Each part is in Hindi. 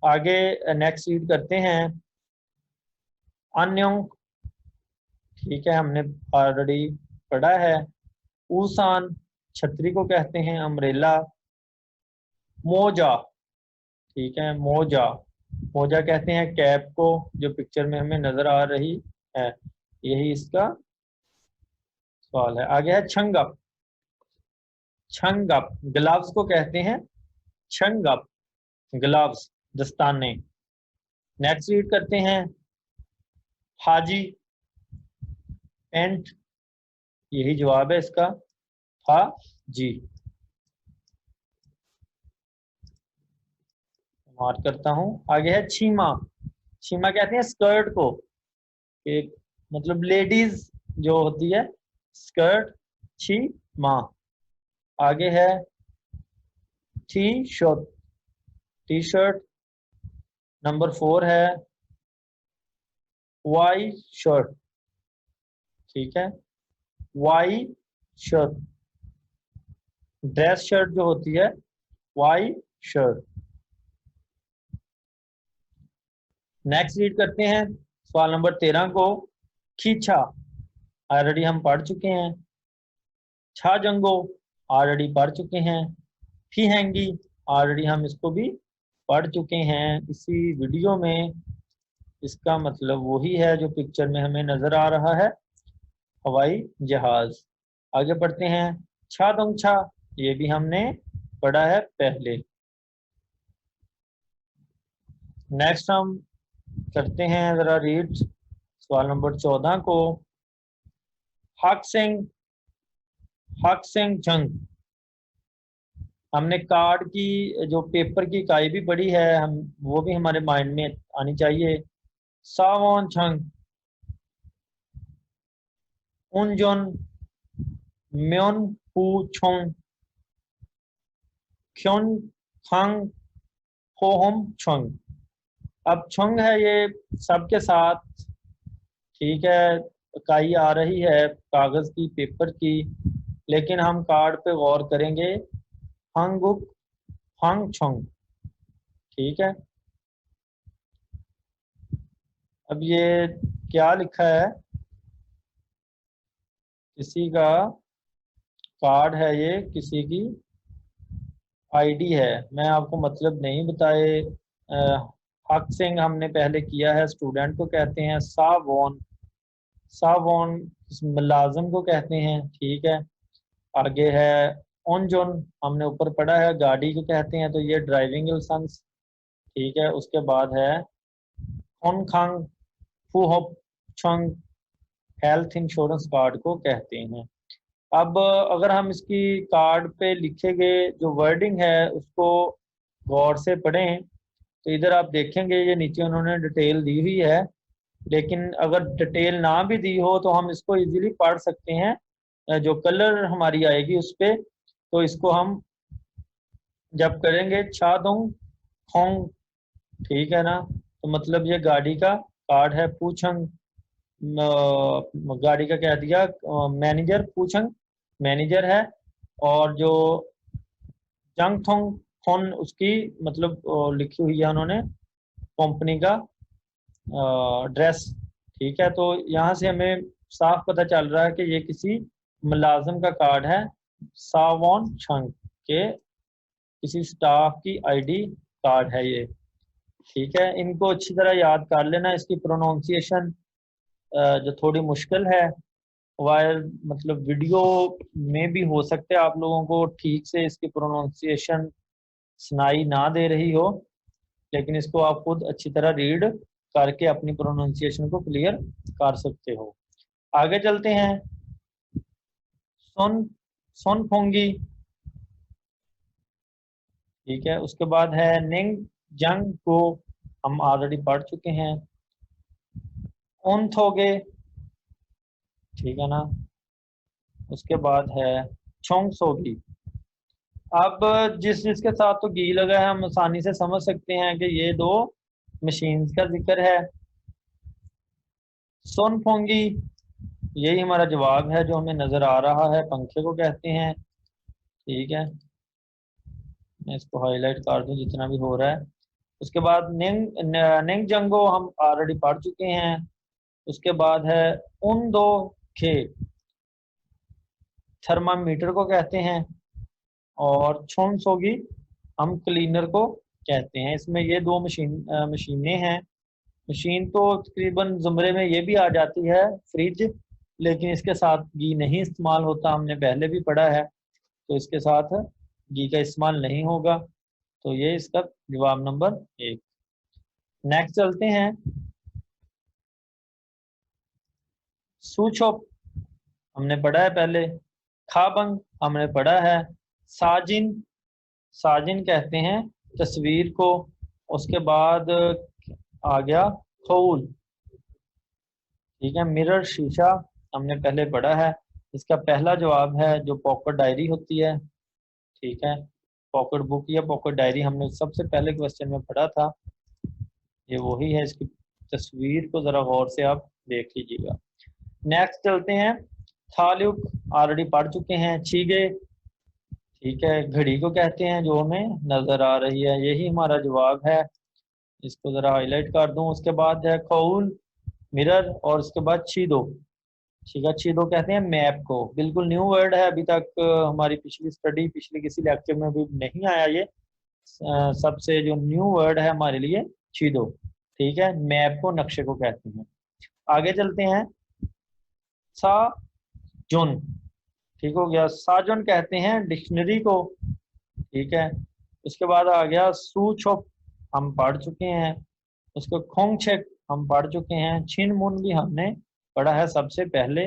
आगे नेक्स्ट रीड करते हैं अन्योंग, ठीक है, हमने ऑलरेडी पढ़ा है। ऊसान, छतरी को कहते हैं, अम्ब्रेला। मोजा, ठीक है, मोजा, मोजा कहते हैं कैप को, जो पिक्चर में हमें नजर आ रही है। यही इसका सवाल है। आगे है छंगप, छंगप, ग्लव्स को कहते हैं छंगप, ग्लव्स, दस्ताने। नेक्स्ट रीड करते हैं हाजी, पेंट, यही जवाब है इसका, हाजी। मार्क करता हूं। आगे है छीमा, छीमा कहते हैं स्कर्ट को, एक मतलब लेडीज जो होती है स्कर्ट, छीमा। आगे है T shirt, T shirt. Number 4 है वाई शर्ट, ठीक है, वाई शर्ट, ड्रेस शर्ट जो होती है, वाई शर्ट। नेक्स्ट रीड करते हैं सवाल नंबर 13 को। खींचा ऑलरेडी हम पढ़ चुके हैं। छा जंगो ऑलरेडी पढ़ चुके हैं। फी हैंगी ऑलरेडी हम इसको भी पढ़ चुके हैं इसी वीडियो में। इसका मतलब वही है जो पिक्चर में हमें नजर आ रहा है, हवाई जहाज। आगे पढ़ते हैं छा दोंग छा, ये भी हमने पढ़ा है पहले। नेक्स्ट हम करते हैं जरा रीड सवाल नंबर 14 को। हाक्सेंग, हाक्सेंग जंग, हमने कार्ड की जो पेपर की इकाई भी पढ़ी है, हम वो भी हमारे माइंड में आनी चाहिए। सावन छंग, उनजोन म्योन पू छोंग, क्योन खंग होम छोंग। अब छोंग है ये सबके साथ, ठीक है, इकाई आ रही है कागज की, पेपर की, लेकिन हम कार्ड पे गौर करेंगे। हंगुक हंग छोंग, ठीक है। अब ये क्या लिखा है, किसी का कार्ड है, ये किसी की आईडी है, मैं आपको मतलब नहीं बताए। हक सिंह हमने पहले किया है, स्टूडेंट को कहते हैं। सावोन, सावोन मुलाजिम को कहते हैं, ठीक है। आगे है ओनजोन, हमने ऊपर पढ़ा है गाड़ी को कहते हैं, तो ये ड्राइविंग लाइसेंस, ठीक है। उसके बाद है खोनखांग फूहोप छंग, हेल्थ इंश्योरेंस कार्ड को कहते हैं। अब अगर हम इसकी कार्ड पे लिखे गए जो वर्डिंग है उसको गौर से पढ़ें, तो इधर आप देखेंगे ये नीचे उन्होंने डिटेल दी हुई है, लेकिन अगर डिटेल ना भी दी हो तो हम इसको इजीली पढ़ सकते हैं। जो कलर हमारी आएगी उस पे, तो इसको हम जब करेंगे छा दोंग खोंग, ठीक है ना, तो मतलब ये गाड़ी का कार्ड है। पूछंग, गाड़ी का कह दिया, मैनेजर पूछंग मैनेजर है। और जो जंग थोंग खोन उसकी मतलब लिखी हुई है उन्होंने कंपनी का ड्रेस, ठीक है। तो यहाँ से हमें साफ पता चल रहा है कि ये किसी मुलाजिम का कार्ड है, सावोन छंग के किसी स्टाफ की आईडी कार्ड है ये, ठीक है। इनको अच्छी तरह याद कर लेना। इसकी प्रोनाउंसिएशन जो थोड़ी मुश्किल है, वायर मतलब वीडियो में भी हो सकता है आप लोगों को ठीक से इसकी प्रोनाउंसिएशन सुनाई ना दे रही हो, लेकिन इसको आप खुद अच्छी तरह रीड करके अपनी प्रोनाउंसिएशन को क्लियर कर सकते हो। आगे चलते हैं। सोन, सोन फोंगी, ठीक है। उसके बाद है निंग जंग को, हम ऑलरेडी पढ़ चुके हैं। ओनथोगे, ठीक है ना। उसके बाद है छोंगसोगी। अब जिसके साथ तो गी लगा है हम आसानी से समझ सकते हैं कि ये दो मशीन्स का जिक्र है। सोनफोंगी, यही हमारा जवाब है जो हमें नजर आ रहा है, पंखे को कहते हैं, ठीक है। मैं इसको हाईलाइट कर दूं जितना भी हो रहा है, उसके बाद निंग जंगो हम ऑलरेडी पढ़ चुके हैं। उसके बाद है उन दो खे, थर्मामीटर को कहते हैं। और छोनसोगी हम क्लीनर को कहते हैं। इसमें ये दो मशीनें हैं। मशीन तो तकरीबन जुमरे में ये भी आ जाती है फ्रिज, लेकिन इसके साथ घी नहीं इस्तेमाल होता, हमने पहले भी पढ़ा है, तो इसके साथ घी का इस्तेमाल नहीं होगा। तो ये इसका जवाब नंबर 1। नेक्स्ट चलते हैं। सूचोप हमने पढ़ा है पहले। खाबंग हमने पढ़ा है। साजिन, साजिन कहते हैं तस्वीर को। उसके बाद आ गया खौल, ठीक है। मिरर शीशा हमने पहले पढ़ा है। इसका पहला जवाब है जो पॉकेट डायरी होती है, ठीक है। पॉकेट बुक या पॉकेट डायरी हमने सबसे पहले क्वेश्चन में पढ़ा था, ये वही है। इसकी तस्वीर को जरा गौर से आप देख लीजिएगा। नेक्स्ट चलते हैं। थाल्युक ऑलरेडी पढ़ चुके हैं। छीगे, ठीक है, घड़ी को कहते हैं जो हमें नजर आ रही है, यही हमारा जवाब है। इसको जरा हाईलाइट कर दूं। उसके बाद है खौल, मिरर, और उसके बाद छीदो, ठीक है। छीदो कहते हैं मैप को, बिल्कुल न्यू वर्ड है, अभी तक हमारी पिछली स्टडी, पिछले किसी लेक्चर में भी नहीं आया ये। सबसे जो न्यू वर्ड है हमारे लिए छीदो, ठीक है। मैप को, नक्शे को कहते हैं। आगे चलते हैं। सा जुन, ठीक हो गया। साजुन कहते हैं डिक्शनरी को, ठीक है। उसके बाद आ गया सूछोप, हम पढ़ चुके हैं। उसको खोंगछेक हम पढ़ चुके हैं। छिन मुन भी हमने पढ़ा है सबसे पहले।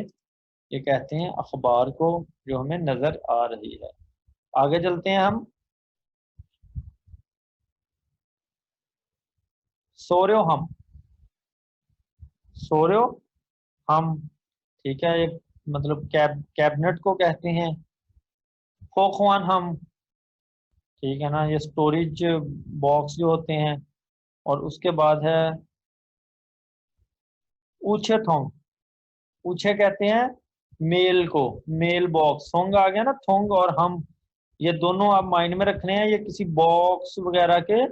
ये कहते हैं अखबार को जो हमें नजर आ रही है। आगे चलते हैं हम। सोर्यो हम, सोर्यो हम, ठीक है। ये मतलब कैबिनेट को कहते हैं। खोखवान हम, ठीक है ना, ये स्टोरेज बॉक्स जो होते हैं। और उसके बाद है ऊछे थोंग, ऊछे कहते हैं मेल को, मेल बॉक्स। थोंग आ गया ना, थोंग और हम, ये दोनों आप माइंड में रखने हैं। ये किसी बॉक्स वगैरह के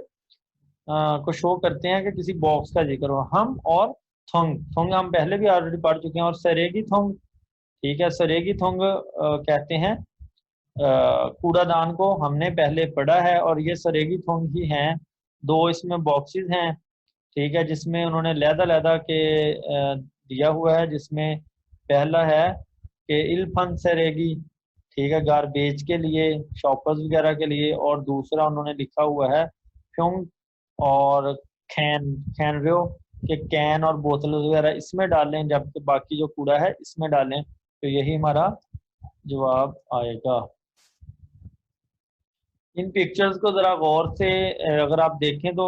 को शो करते हैं कि किसी बॉक्स का जिक्र हो। हम और थोंग, थोंग हम पहले भी ऑलरेडी पढ़ चुके हैं। और सरेगी थोंग, ठीक है, सरेगी थोंग कहते हैं कूड़ादान को, हमने पहले पढ़ा है। और ये सरेगी थोंग ही हैं, दो इसमें बॉक्सेस हैं, ठीक है, जिसमें उन्होंने लहदा के दिया हुआ है। जिसमें पहला है कि इल्फन सरेगी, ठीक है, गारबेज के लिए, शॉपर्स वगैरह के लिए। और दूसरा उन्होंने लिखा हुआ है फ्यूंग और खैन, खैनरियो के कैन और बोतल वगैरह इसमें डालें, जबकि बाकी जो कूड़ा है इसमें डालें। तो यही हमारा जवाब आएगा। इन पिक्चर्स को जरा गौर से अगर आप देखें तो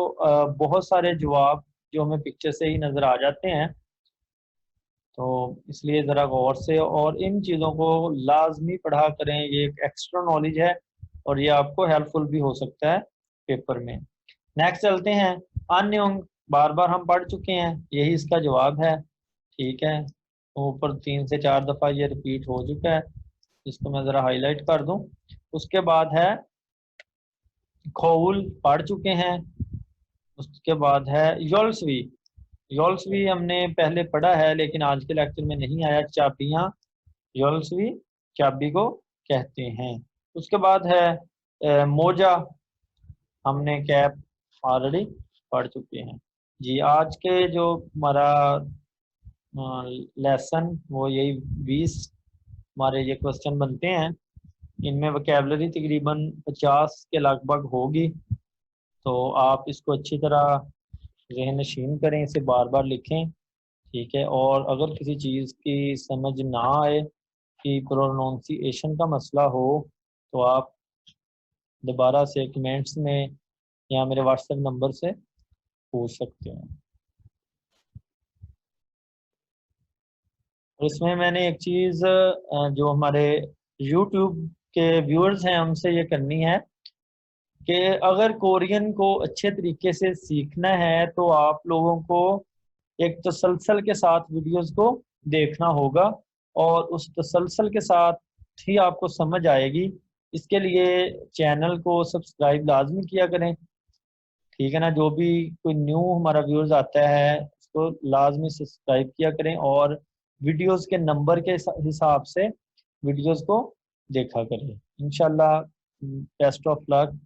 बहुत सारे जवाब जो हमें पिक्चर से ही नजर आ जाते हैं। तो इसलिए ज़रा गौर से और इन चीज़ों को लाजमी पढ़ा करें, ये एक एक्स्ट्रा नॉलेज है और ये आपको हेल्पफुल भी हो सकता है पेपर में। नेक्स्ट चलते हैं। अन्योंग, बार बार हम पढ़ चुके हैं, यही इसका जवाब है, ठीक है। तो ऊपर 3 से 4 दफ़ा ये रिपीट हो चुका है, इसको मैं ज़रा हाईलाइट कर दूं। उसके बाद है खोल, पढ़ चुके हैं। उसके बाद है योल्सवी, योल्सवी हमने पहले पढ़ा है लेकिन आज के लेक्चर में नहीं आया। चाबियां, योल्सवी चाबी को कहते हैं। उसके बाद है मोजा, हमने कैप ऑलरेडी पढ़ चुके हैं जी। आज के जो हमारा लेसन वो यही 20 हमारे ये क्वेश्चन बनते हैं। इनमें वोकैबलरी तकरीबन 50 के लगभग होगी। तो आप इसको अच्छी तरह ज़हन नशीन करें, इसे बार बार लिखें, ठीक है। और अगर किसी चीज़ की समझ ना आए कि प्रोनाउंसिएशन का मसला हो तो आप दोबारा से कमेंट्स में या मेरे व्हाट्सएप नंबर से पूछ सकते हैं। और इसमें मैंने एक चीज़ जो हमारे YouTube के व्यूअर्स हैं उनसे ये करनी है कि अगर कोरियन को अच्छे तरीके से सीखना है तो आप लोगों को एक तसलसल के साथ वीडियोस को देखना होगा और उस तसलसल के साथ ही आपको समझ आएगी। इसके लिए चैनल को सब्सक्राइब लाजमी किया करें, ठीक है ना। जो भी कोई न्यू हमारा व्यूअर्स आता है उसको लाजमी सब्सक्राइब किया करें, और वीडियोस के नंबर के हिसाब से वीडियोस को देखा करें। इंशाल्लाह, बेस्ट ऑफ लक।